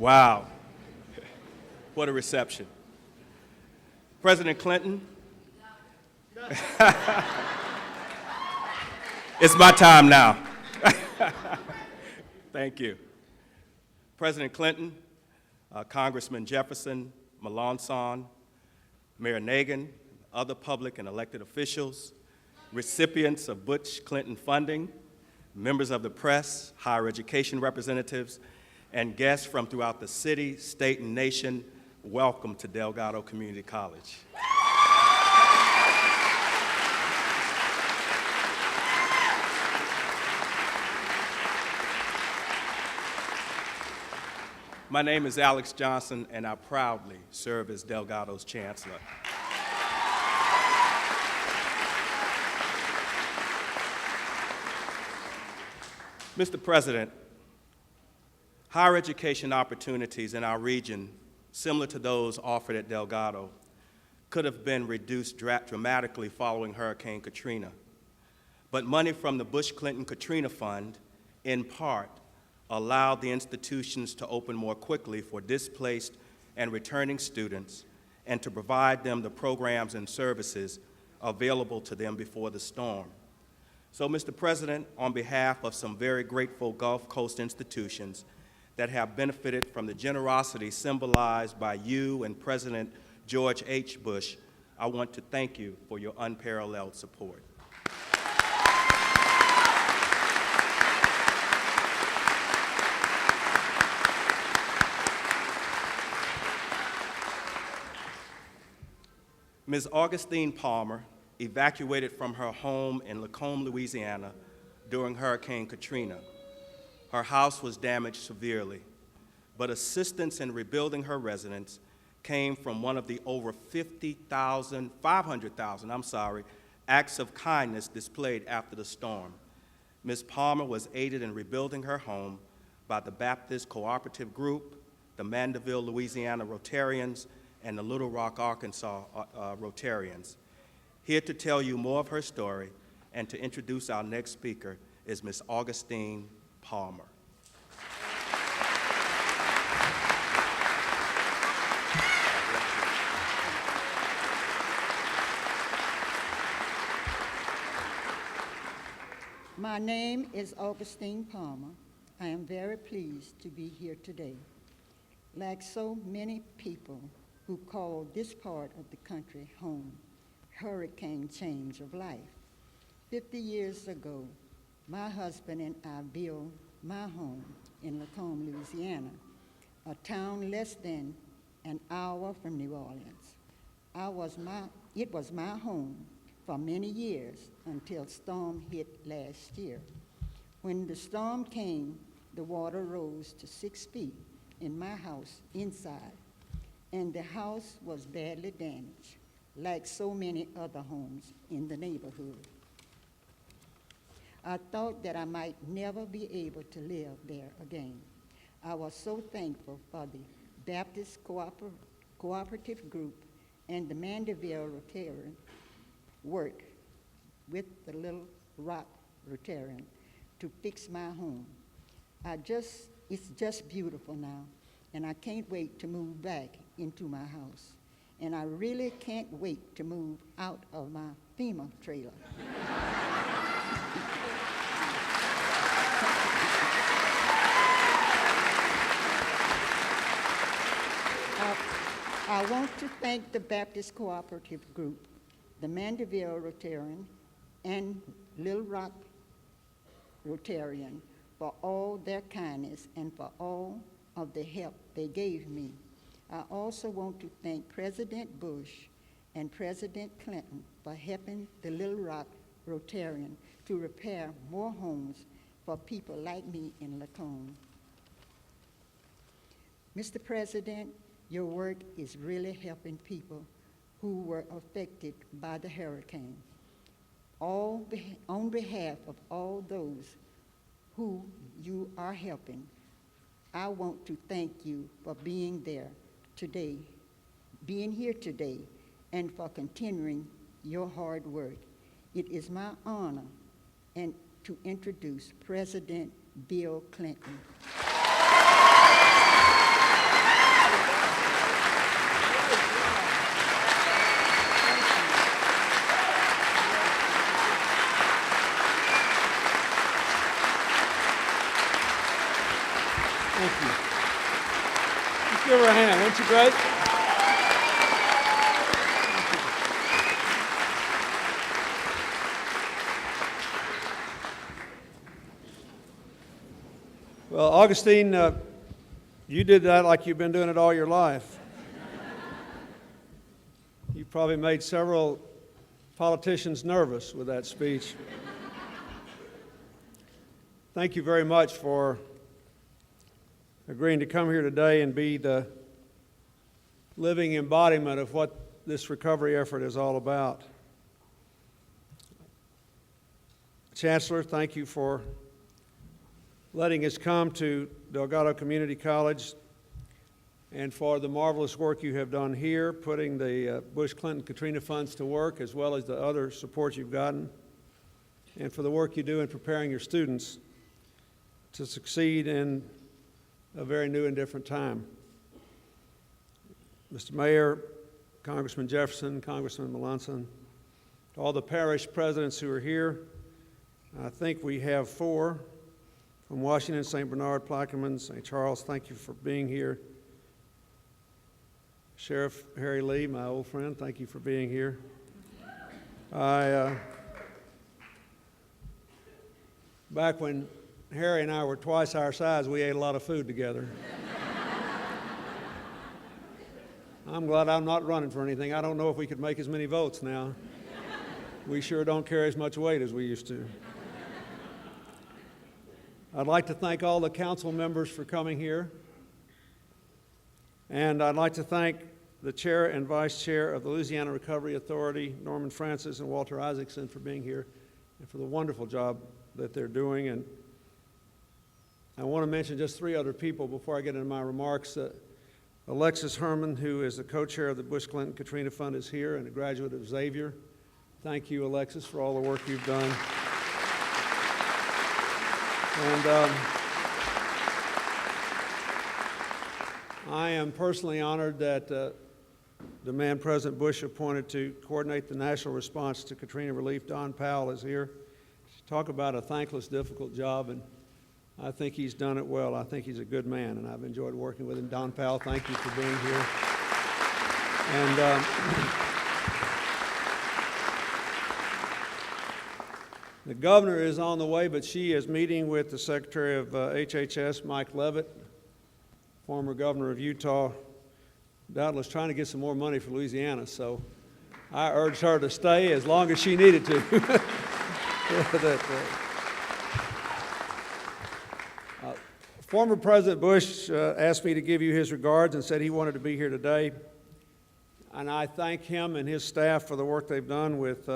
Wow, what a reception. President Clinton, it's my time now. Thank you. President Clinton, Congressman Jefferson, Melanson, Mayor Nagin, other public and elected officials, recipients of Bush Clinton funding, members of the press, higher education representatives, and guests from throughout the city, state, and nation, welcome to Delgado Community College. My name is Alex Johnson, and I proudly serve as Delgado's chancellor. Mr. President, higher education opportunities in our region, similar to those offered at Delgado, could have been reduced dramatically following Hurricane Katrina. But money from the Bush Clinton Katrina Fund, in part, allowed the institutions to open more quickly for displaced and returning students and to provide them the programs and services available to them before the storm. So, Mr. President, on behalf of some very grateful Gulf Coast institutions that have benefited from the generosity symbolized by you and President George H. Bush, I want to thank you for your unparalleled support. Ms. Augustine Palmer evacuated from her home in Lacombe, Louisiana during Hurricane Katrina. Her house was damaged severely, but assistance in rebuilding her residence came from one of the over 500,000 acts of kindness displayed after the storm. Ms. Palmer was aided in rebuilding her home by the Baptist Cooperative Group, the Mandeville, Louisiana Rotarians, and the Little Rock, Arkansas Rotarians. Here to tell you more of her story and to introduce our next speaker is Ms. Augustine Palmer. My name is Augustine Palmer. I am very pleased to be here today. Like so many people who call this part of the country home, hurricane change of life. 50 years ago, my husband and I built my home in Lacombe, Louisiana, a town less than an hour from New Orleans. It was my home for many years until storm hit last year. When the storm came, the water rose to 6 feet in my house inside, and the house was badly damaged, like so many other homes in the neighborhood. I thought that I might never be able to live there again. I was so thankful for the Baptist Cooperative Group and the Mandeville Rotarian work with the Little Rock Rotarian to fix my home. It's just beautiful now, and I can't wait to move back into my house. And I really can't wait to move out of my FEMA trailer. I want to thank the Baptist Cooperative Group, the Mandeville Rotarian, and Little Rock Rotarian for all their kindness and for all of the help they gave me. I also want to thank President Bush and President Clinton for helping the Little Rock Rotarian to repair more homes for people like me in Lacombe. Mr. President, your work is really helping people who were affected by the hurricane. On behalf of all those who you are helping, I want to thank you for being here today, and for continuing your hard work. It is my honor to introduce President Bill Clinton. give her a hand. Wasn't she great? Well, Augustine, you did that like you've been doing it all your life. You probably made several politicians nervous with that speech. Thank you very much for agreeing to come here today and be the living embodiment of what this recovery effort is all about. Chancellor, thank you for letting us come to Delgado Community College and for the marvelous work you have done here, putting the Bush Clinton Katrina funds to work, as well as the other support you've gotten, and for the work you do in preparing your students to succeed in a very new and different time. Mr. Mayor, Congressman Jefferson, Congressman Melanson, to all the parish presidents who are here, I think we have 4 from Washington, St. Bernard, Plaquemine, St. Charles. Thank you for being here. Sheriff Harry Lee, my old friend, thank you for being here. Back when Harry and I were twice our size, we ate a lot of food together. I'm glad I'm not running for anything. I don't know if we could make as many votes now. We sure don't carry as much weight as we used to. I'd like to thank all the council members for coming here. And I'd like to thank the chair and vice chair of the Louisiana Recovery Authority, Norman Francis and Walter Isaacson, for being here and for the wonderful job that they're doing. And I want to mention just 3 other people before I get into my remarks. Alexis Herman, who is the co-chair of the Bush Clinton Katrina Fund, is here and a graduate of Xavier. Thank you, Alexis, for all the work you've done. And I am personally honored that the man President Bush appointed to coordinate the national response to Katrina relief, Don Powell, is here. Talk about a thankless, difficult job, and I think he's done it well. I think he's a good man, and I've enjoyed working with him. Don Powell, thank you for being here. And the governor is on the way, but she is meeting with the Secretary of HHS, Mike Leavitt, former governor of Utah, doubtless trying to get some more money for Louisiana, so I urged her to stay as long as she needed to. Former President Bush asked me to give you his regards and said he wanted to be here today, and I thank him and his staff for the work they've done with